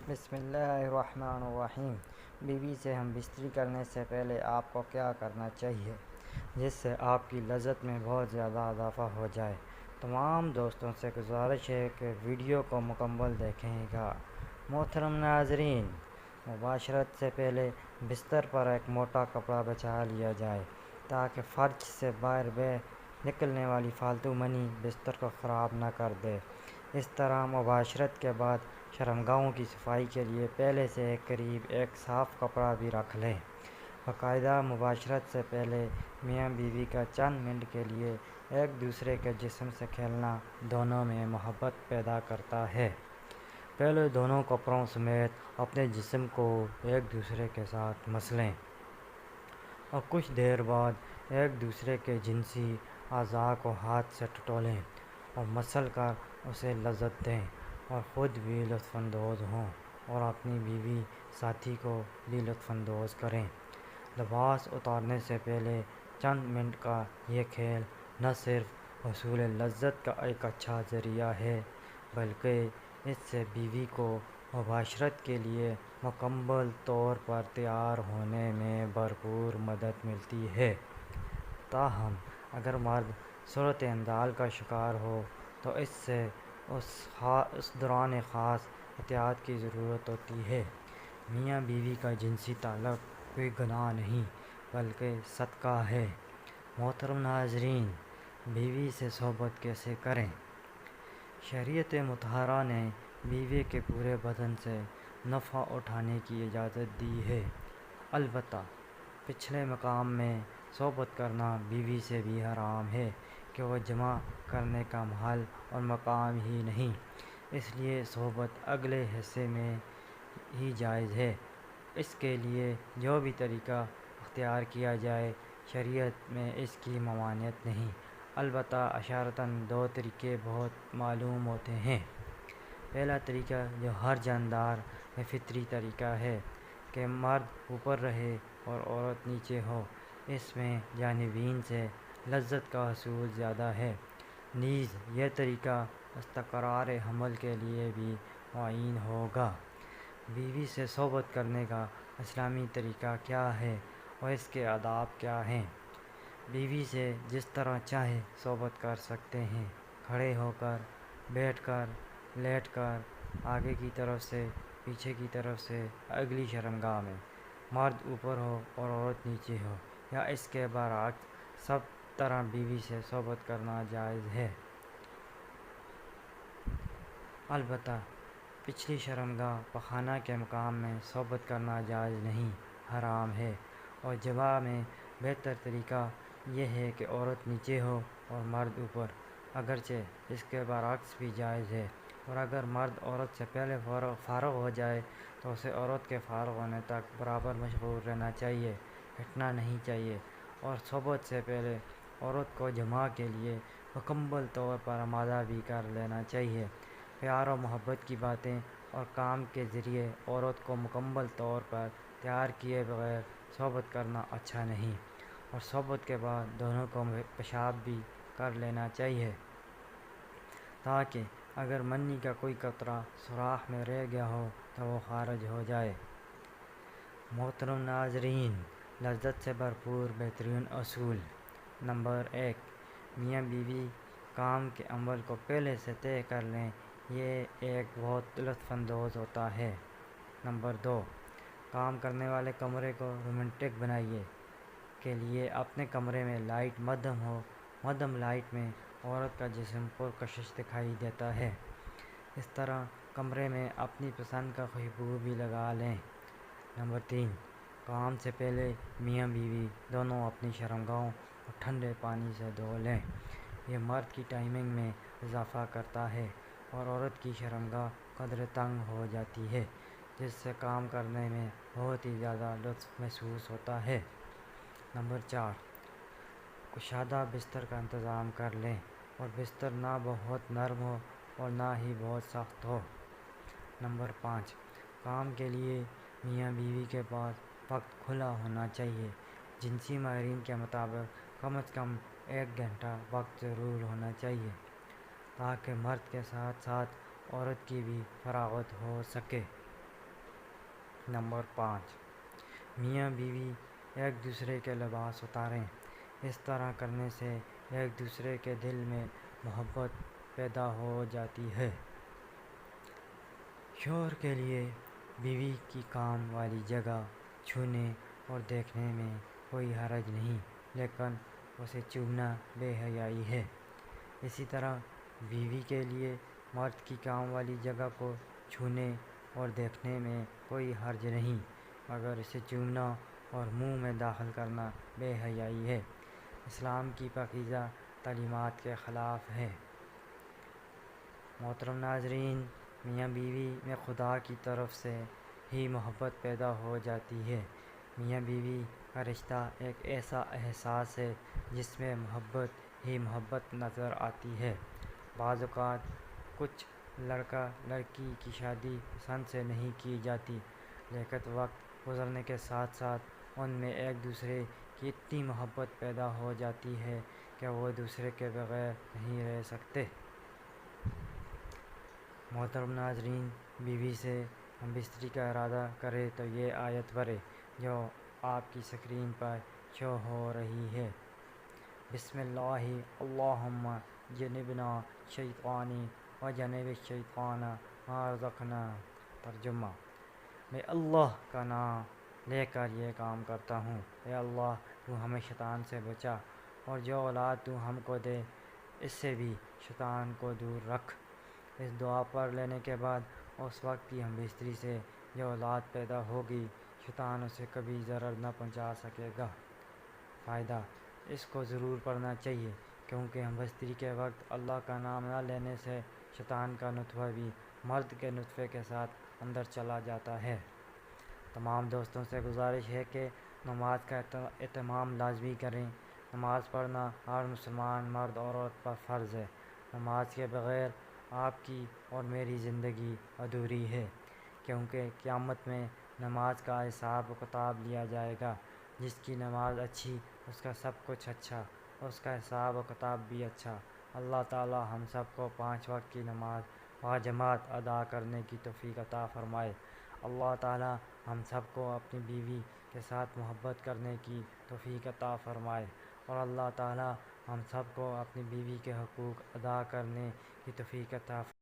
بسم اللہ الرحمن الرحیم۔ بیوی سے ہم بستری کرنے سے پہلے آپ کو کیا کرنا چاہیے جس سے آپ کی لذت میں بہت زیادہ اضافہ ہو جائے؟ تمام دوستوں سے گزارش ہے کہ ویڈیو کو مکمل دیکھیں گا۔ محترم ناظرین، مباشرت سے پہلے بستر پر ایک موٹا کپڑا بچھا لیا جائے تاکہ فرش سے باہر بے نکلنے والی فالتو منی بستر کو خراب نہ کر دے۔ اس طرح مباشرت کے بعد شرمگاہوں کی صفائی کے لیے پہلے سے قریب ایک صاف کپڑا بھی رکھ لیں۔ باقاعدہ مباشرت سے پہلے میاں بیوی کا چند منٹ کے لیے ایک دوسرے کے جسم سے کھیلنا دونوں میں محبت پیدا کرتا ہے۔ پہلے دونوں کپڑوں سمیت اپنے جسم کو ایک دوسرے کے ساتھ مسلیں اور کچھ دیر بعد ایک دوسرے کے جنسی اعضاء کو ہاتھ سے ٹٹولیں اور مسل کر اسے لذت دیں اور خود بھی لطف اندوز ہوں اور اپنی بیوی ساتھی کو بھی لطف اندوز کریں۔ لباس اتارنے سے پہلے چند منٹ کا یہ کھیل نہ صرف حصول لذت کا ایک اچھا ذریعہ ہے بلکہ اس سے بیوی کو مباشرت کے لیے مکمل طور پر تیار ہونے میں بھرپور مدد ملتی ہے۔ تاہم اگر مرد صورت حال کا شکار ہو تو اس سے اس دوران خاص احتیاط کی ضرورت ہوتی ہے۔ میاں بیوی کا جنسی تعلق کوئی گناہ نہیں بلکہ صدقہ ہے۔ محترم ناظرین، بیوی سے صحبت کیسے کریں؟ شریعت مطہرہ نے بیوی کے پورے بدن سے نفع اٹھانے کی اجازت دی ہے۔ البتہ پچھلے مقام میں صحبت کرنا بیوی سے بھی حرام ہے کہ وہ جمع کرنے کا محل اور مقام ہی نہیں، اس لیے صحبت اگلے حصے میں ہی جائز ہے۔ اس کے لیے جو بھی طریقہ اختیار کیا جائے شریعت میں اس کی ممانعت نہیں، البتہ اشارتاً دو طریقے بہت معلوم ہوتے ہیں۔ پہلا طریقہ جو ہر جاندار میں فطری طریقہ ہے کہ مرد اوپر رہے اور عورت نیچے ہو، اس میں جانبین سے لذت کا حصول زیادہ ہے۔ نیز یہ طریقہ استقرار حمل کے لیے بھی معین ہوگا۔ بیوی سے صحبت کرنے کا اسلامی طریقہ کیا ہے اور اس کے آداب کیا ہیں؟ بیوی سے جس طرح چاہے صحبت کر سکتے ہیں، کھڑے ہو کر، بیٹھ کر، لیٹ کر، آگے کی طرف سے، پیچھے کی طرف سے، اگلی شرمگاہ میں، مرد اوپر ہو اور عورت نیچے ہو یا اس کے برعکس، سب طرح بیوی سے صحبت کرنا جائز ہے۔ البتہ پچھلی شرمگاہ پخانہ کے مقام میں صحبت کرنا جائز نہیں، حرام ہے، اور جماع میں بہتر طریقہ یہ ہے کہ عورت نیچے ہو اور مرد اوپر، اگرچہ اس کے برعکس بھی جائز ہے، اور اگر مرد عورت سے پہلے فارغ ہو جائے تو اسے عورت کے فارغ ہونے تک برابر مشغول رہنا چاہیے، ہٹنا نہیں چاہیے، اور صحبت سے پہلے عورت کو جماع کے لیے مکمل طور پر آمادہ بھی کر لینا چاہیے۔ پیار و محبت کی باتیں اور کام کے ذریعے عورت کو مکمل طور پر تیار کیے بغیر صحبت کرنا اچھا نہیں، اور صحبت کے بعد دونوں کو پیشاب بھی کر لینا چاہیے تاکہ اگر منی کا کوئی قطرہ سوراخ میں رہ گیا ہو تو وہ خارج ہو جائے۔ محترم ناظرین، لذت سے بھرپور بہترین اصول۔ نمبر 1، میاں بیوی کام کے عمل کو پہلے سے طے کر لیں، یہ ایک بہت لطف اندوز ہوتا ہے۔ نمبر 2، کام کرنے والے کمرے کو رومانٹک بنانے کے لیے اپنے کمرے میں لائٹ مدھم ہو، مدھم لائٹ میں عورت کا جسم پرکشش دکھائی دیتا ہے، اس طرح کمرے میں اپنی پسند کا خوشبو بھی لگا لیں۔ نمبر 3، کام سے پہلے میاں بیوی دونوں اپنی شرمگاہوں کو ٹھنڈے پانی سے دھو لیں، یہ مرد کی ٹائمنگ میں اضافہ کرتا ہے اور عورت کی شرمگاہ قدرے تنگ ہو جاتی ہے جس سے کام کرنے میں بہت ہی زیادہ لطف محسوس ہوتا ہے۔ نمبر 4، کشادہ بستر کا انتظام کر لیں اور بستر نہ بہت نرم ہو اور نہ ہی بہت سخت ہو۔ نمبر 5، کام کے لیے میاں بیوی کے پاس وقت کھلا ہونا چاہیے۔ جنسی ماہرین کے مطابق کم از کم 1 گھنٹہ وقت ضرور ہونا چاہیے تاکہ مرد کے ساتھ ساتھ عورت کی بھی فراغت ہو سکے۔ نمبر 5، میاں بیوی ایک دوسرے کے لباس اتاریں۔ اس طرح کرنے سے ایک دوسرے کے دل میں محبت پیدا ہو جاتی ہے۔ شوہر کے لیے بیوی کی کام والی جگہ چھونے اور دیکھنے میں کوئی حرج نہیں، لیکن اسے چومنا بے حیائی ہے۔ اسی طرح بیوی کے لیے مرد کی کام والی جگہ کو چھونے اور دیکھنے میں کوئی حرج نہیں، مگر اسے چومنا اور منہ میں داخل کرنا بے حیائی ہے، اسلام کی پاکیزہ تعلیمات کے خلاف ہے۔ محترم ناظرین، میاں بیوی میں خدا کی طرف سے ہی محبت پیدا ہو جاتی ہے۔ میاں بیوی کا رشتہ ایک ایسا احساس ہے جس میں محبت ہی محبت نظر آتی ہے۔ بعض اوقات کچھ لڑکا لڑکی کی شادی پسند سے نہیں کی جاتی، لیکن وقت گزرنے کے ساتھ ساتھ ان میں ایک دوسرے کی اتنی محبت پیدا ہو جاتی ہے کہ وہ دوسرے کے بغیر نہیں رہ سکتے۔ محترم ناظرین، بیوی سے ہم بستری کا ارادہ کریں تو یہ آیت پڑھیں جو آپ کی سکرین پر شو ہو رہی ہے۔ بسم اللہ اللہم جنبنا شیطانی و جنب الشیطان ما رزقنا۔ ترجمہ: میں اللہ کا نام لے کر یہ کام کرتا ہوں، اے اللہ تو ہمیں شیطان سے بچا اور جو اولاد تو ہم کو دے اس سے بھی شیطان کو دور رکھ۔ اس دعا پڑھ لینے کے بعد اس وقت کی ہم بستری سے جو اولاد پیدا ہوگی شیطان اسے کبھی ضرر نہ پہنچا سکے گا۔ فائدہ: اس کو ضرور پڑھنا چاہیے، کیونکہ ہم بستری کے وقت اللہ کا نام نہ لینے سے شیطان کا نطفہ بھی مرد کے نطفے کے ساتھ اندر چلا جاتا ہے۔ تمام دوستوں سے گزارش ہے کہ نماز کا اہتمام لازمی کریں۔ نماز پڑھنا ہر مسلمان مرد اور عورت پر فرض ہے۔ نماز کے بغیر آپ کی اور میری زندگی ادھوری ہے، کیونکہ قیامت میں نماز کا حساب و کتاب لیا جائے گا۔ جس کی نماز اچھی اس کا سب کچھ اچھا، اس کا حساب و کتاب بھی اچھا۔ اللہ تعالی ہم سب کو 5 وقت کی نماز باجماعت ادا کرنے کی توفیق عطا فرمائے۔ اللہ تعالی ہم سب کو اپنی بیوی کے ساتھ محبت کرنے کی توفیق عطا فرمائے، اور اللہ تعالی ہم سب کو اپنی بیوی کے حقوق ادا کرنے کی توفیق عطا فرمائے۔